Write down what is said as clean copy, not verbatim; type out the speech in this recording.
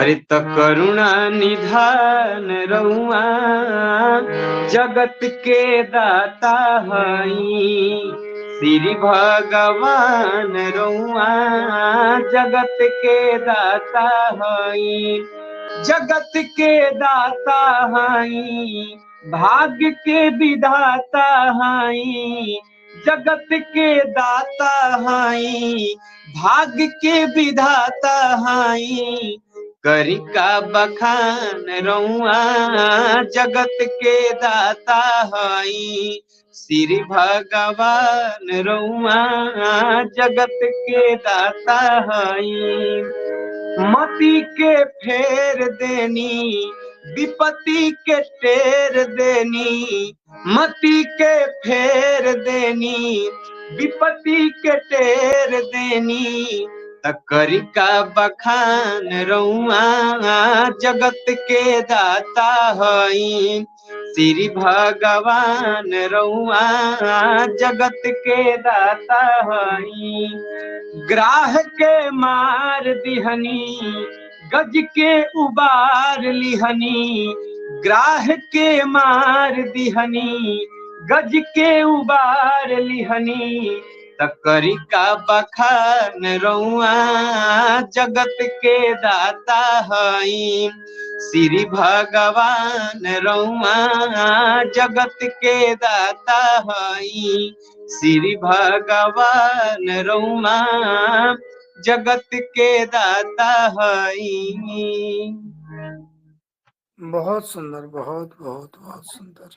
अरे त करुणा निधान रउआ जगत के दाता हई। श्री भगवान रउआ जगत के दाता हई। जगत के दाता हई, भाग्य के विधाता हई। जगत के दाता हई, भाग्य के विधाता हई। करी का बखान रउआ जगत के दाता हई। श्री भगवान रउआ जगत के दाता हई। मति के फेर देनी, विपत्ति के टेर देनी। मति के फेर देनी, विपत्ति के टेर देनी। करी का बखान रउआ जगत के दाता हई। श्री भगवान रउआ जगत के दाता हई। ग्राह के मार दिहनी, गज के उबार लिहनी। ग्राह के मार दिहनी, गज के उबार लिहनी। करी का बखान रउआ जगत के दाता हई। श्री भगवान रउआ जगत के दाता हई। श्री भगवान रउआ जगत के दाता हई। बहुत सुंदर, बहुत बहुत बहुत सुंदर।